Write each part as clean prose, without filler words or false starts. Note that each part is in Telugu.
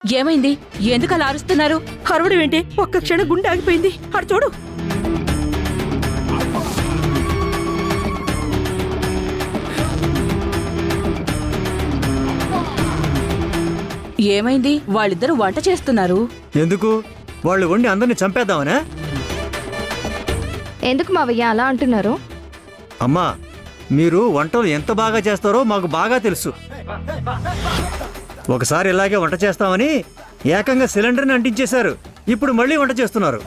ఏమైంది? ఎందుకు అలా అరుస్తున్నారు? అరవడం ఏంటి? ఒక్క క్షణం గుండె ఆగిపోయింది. అటు చూడు. ఏమైంది? వాళ్ళిద్దరూ వంట చేస్తున్నారు. ఎందుకు? వాళ్ళు వండి అందరిని చంపేద్దామనే? ఎందుకు మావయ్య అలా అంటున్నారు? అమ్మా, మీరు వంటలు ఎంత బాగా చేస్తారో మాకు బాగా తెలుసు. ఒకసారి ఇలాగే వంట చేస్తామని ఏకంగా సిలిండర్ని అంటించేశారు. ఇప్పుడు మళ్ళీ వంట చేస్తున్నారు.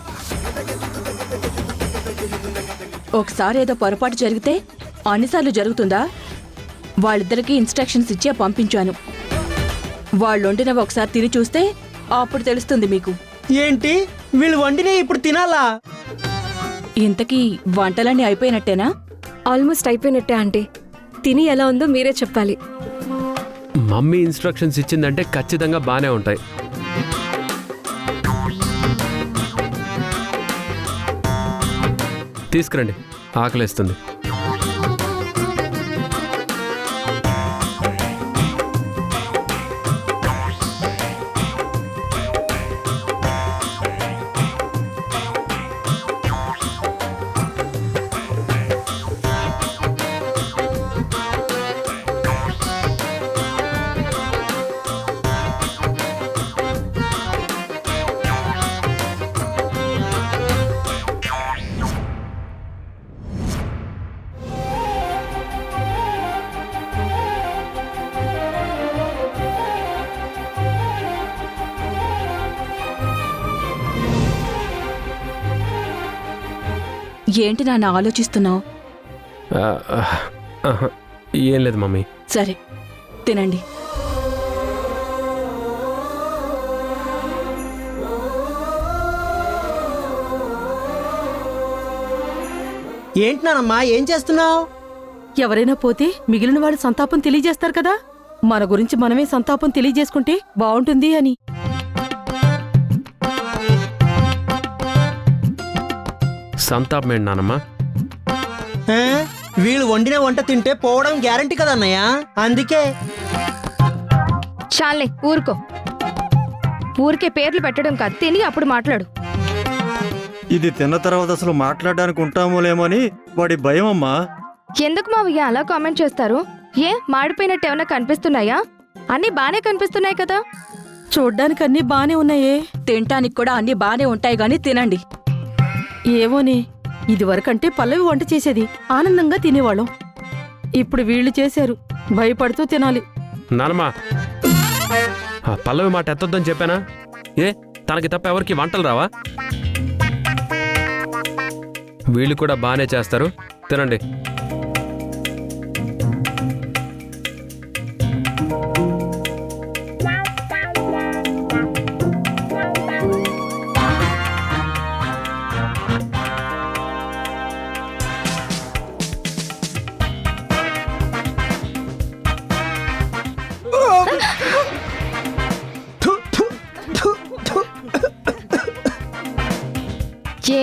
ఒకసారి ఏదో పొరపాటు జరిగితే అన్నిసార్లు జరుగుతుందా? వాళ్ళిద్దరికీ ఇన్స్ట్రక్షన్స్ ఇచ్చే పంపించాను. వాళ్ళు వండినవి ఒకసారి తిని చూస్తే అప్పుడు తెలుస్తుంది మీకు. ఏంటి, వీళ్ళు వండినే ఇప్పుడు తినాలా? ఇంతకీ వంటలన్నీ అయిపోయినట్టేనా? ఆల్మోస్ట్ అయిపోయినట్టే ఆంటీ. తిని ఎలా ఉందో మీరే చెప్పాలి. మమ్మీ ఇన్స్ట్రక్షన్స్ ఇచ్చిందంటే ఖచ్చితంగా బానే ఉంటాయి. తీసుకురండి, ఆకలేస్తుంది. ఏంటి నాన్న ఆలోచిస్తున్నావు? ఏం లేదు మమ్మీ. సరే, తినండి. ఏంటి నానమ్మా, ఏం చేస్తున్నావు? ఎవరైనా పోతే మిగిలిన వాళ్ళు సంతాపం తెలియజేస్తారు కదా. మన గురించి మనమే సంతాపం తెలియజేసుకుంటే బాగుంటుంది అని. సంతాపం ఏంటి నానమ్మా? వీళ్ళు వండిన వంట తింటే పోవడం గ్యారంటీ కదా అన్నయ్య, అందుకే. చాలే ఊరుకో. ఊరికే పేర్లు పెట్టడం కాదు, తిని అప్పుడు మాట్లాడు. ఇది తిన్న తర్వాత అసలు మాట్లాడడానికి ఉంటామోలేమో అని వాడి భయం అమ్మా. ఎందుకు మావయ్య అలా కామెంట్ చేస్తారు? ఏ మాడిపోయినట్టు ఏమైనా కనిపిస్తున్నాయా? అన్నీ బానే కనిపిస్తున్నాయి కదా. చూడ్డానికి అన్నీ బానే ఉన్నాయే. తినటానికి కూడా అన్ని బానే ఉంటాయి గాని తినండి. ఏమోనే, ఇదివరకంటే పల్లవి వంట చేసేది, ఆనందంగా తినేవాళ్ళం. ఇప్పుడు వీళ్ళు చేశారు, భయపడుతూ తినాలి. నానమ్మా, ఆ పల్లవి మాట ఎత్తొద్దని చెప్పానా? ఏ తనకి తప్ప ఎవరికి వంటలు రావా? వీళ్ళు కూడా బాగానే చేస్తారు, తినండి.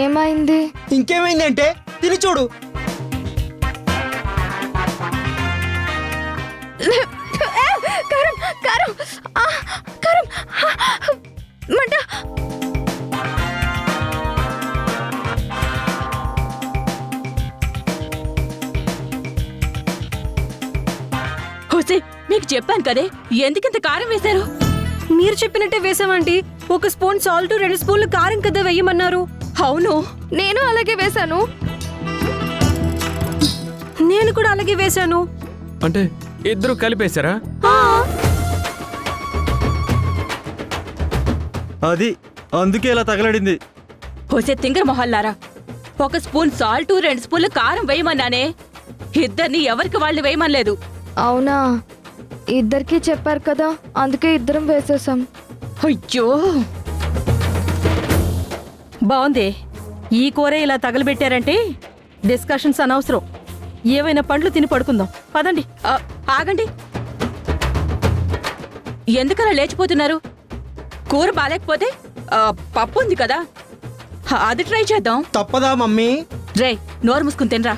ఏమైంది? ఇంకేమైంది అంటే తిని చూడు. కారం కారం కారం మంట. హోసే, మీకు చెప్పాను కదే, ఎందుకింత కారం వేశారు? మీరు చెప్పినట్టే వేసామంటీ. 1 స్పూన్ సాల్ట్, 2 స్పూన్లు కారం కదా వేయమన్నారు. అవును, నేను అలాగే వేశాను. నేను కూడా అలాగే వేశాను. అంటే ఇద్దరు కలిపేశారా? అది అందుకే ఇలా తగలడింది. హోసే తింగర మొహల్లారా, 1 స్పూన్ సాల్ట్, 2 స్పూన్లు కారం వేయమన్నానే. ఇద్దరిని ఎవరికి వాళ్ళు వేయమనలేదు. అవునా, ఇద్దరికి చెప్పారు కదా, అందుకే ఇద్దరం వేసేసాం. అయ్యో, బాగుందే. ఈ కూర ఇలా తగలబెట్టారంటే డిస్కషన్స్ అనవసరం. ఏవైనా పండ్లు తిని పడుకుందాం, పదండి. ఆగండి. ఎందుకలా లేచిపోతున్నారు? కూర బాలేకపోతే పప్పు ఉంది కదా, అది ట్రై చేద్దాం. తప్పదా మమ్మీ? రే, నోరు మూసుకుని తినరా.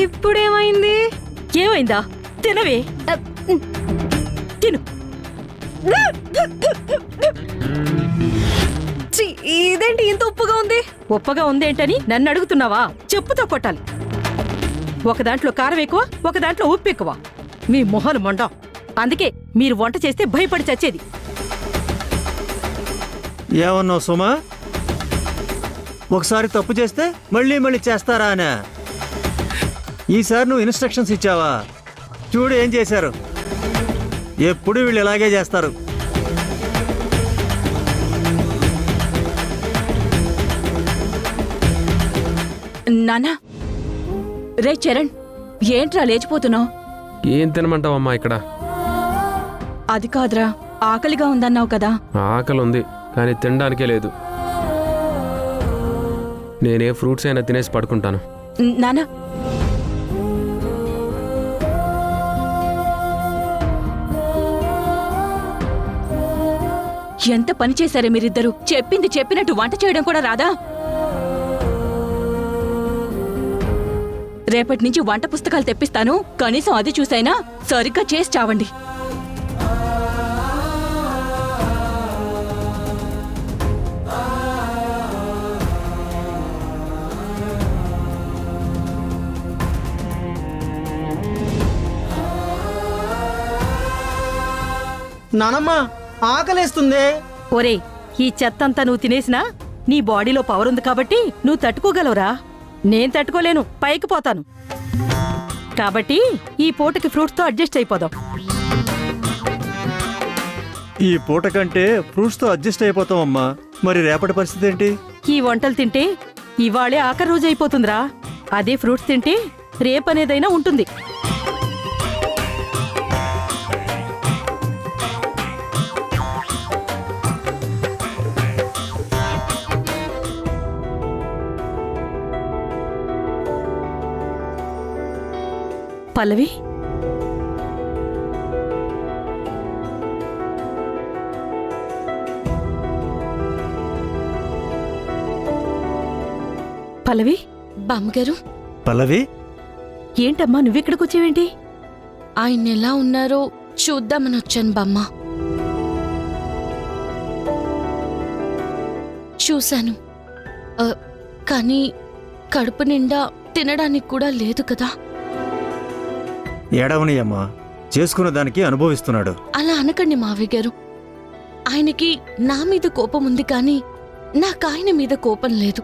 ఇప్పుడేమైంది? ఏమైందా? తినవే, తిను. ఛీ, ఇదేంటి ఇంత ఉప్పుగా ఉంది? ఉప్పగా ఉందేంటని నన్ను అడుగుతున్నావా? చెప్పుతో కొట్టాలి. ఒక దాంట్లో కారం ఎక్కువ, ఒక దాంట్లో ఉప్పు ఎక్కువ. మీ మొహాలు మొండ. అందుకే మీరు వంట చేస్తే భయపడి చచ్చేది. ఏమన్నావు సుమా? ఒకసారి తప్పు చేస్తే మళ్ళీ మళ్ళీ చేస్తారా అనే? ఈసారి నువ్వు ఇన్స్ట్రక్షన్స్ ఇచ్చావా? చూడు ఏం చేశారు. ఎప్పుడు వీళ్ళు ఇలాగే చేస్తారు. నానా, రే చరణ్, ఏంట్రా లేచిపోతున్నావు? ఏం తినమంటావమ్మా ఇక్కడ? అది కాదురా, ఆకలిగా ఉందన్నావు కదా. ఆకలి ఉంది కానీ తినడానికే లేదు. నేనే ఫ్రూట్స్ అయినా తినేసి పడుకుంటాను. నానా, ఎంత పని చేశారే మీరిద్దరు? చెప్పింది చెప్పినట్టు వంట చేయడం కూడా రాదా? రేపటి నుంచి వంట పుస్తకాలు తెప్పిస్తాను, కనీసం అది చూసైనా సరిగ్గా చేసి చావండి. నానమ్మ ఆకలేస్తుందే. ఒరే, ఈ చెత్తంతా నువ్వు తినేసినా నీ బాడీలో పవర్ ఉంది కాబట్టి నువ్వు తట్టుకోగలవురా. నేను తట్టుకోలేను, పైకి పోతాను. కాబట్టి ఈ పూటకి ఫ్రూట్స్తో అడ్జస్ట్ అయిపోదాం. ఈ పూట కంటే ఫ్రూట్స్తో అడ్జస్ట్ అయిపోతామమ్మా. మరి రేపటి పరిస్థితి ఏంటి? ఈ వంటలు తింటే ఇవాళే ఆఖరి రోజు అయిపోతుందిరా. అదే ఫ్రూట్స్ తింటే రేపనేదైనా ఉంటుంది. పల్లవి, పల్లవి, బామ్మగారు, పల్లవి, ఏంటమ్మా నువ్వెక్కడికి వచ్చావేంటి? ఆయన ఎలా ఉన్నారో చూద్దామని వచ్చాను బామ్మ. చూశాను, కానీ కడుపు నిండా తినడానికి కూడా లేదు కదా. ఏడవని అమ్మా, చేసుకున్న దానికి అనుభవిస్తున్నాడు. అలా అనకండి మావయ్య గారు. ఆయనకి నా మీద కోపం ఉంది కానీ నాకు ఆయన మీద కోపం లేదు.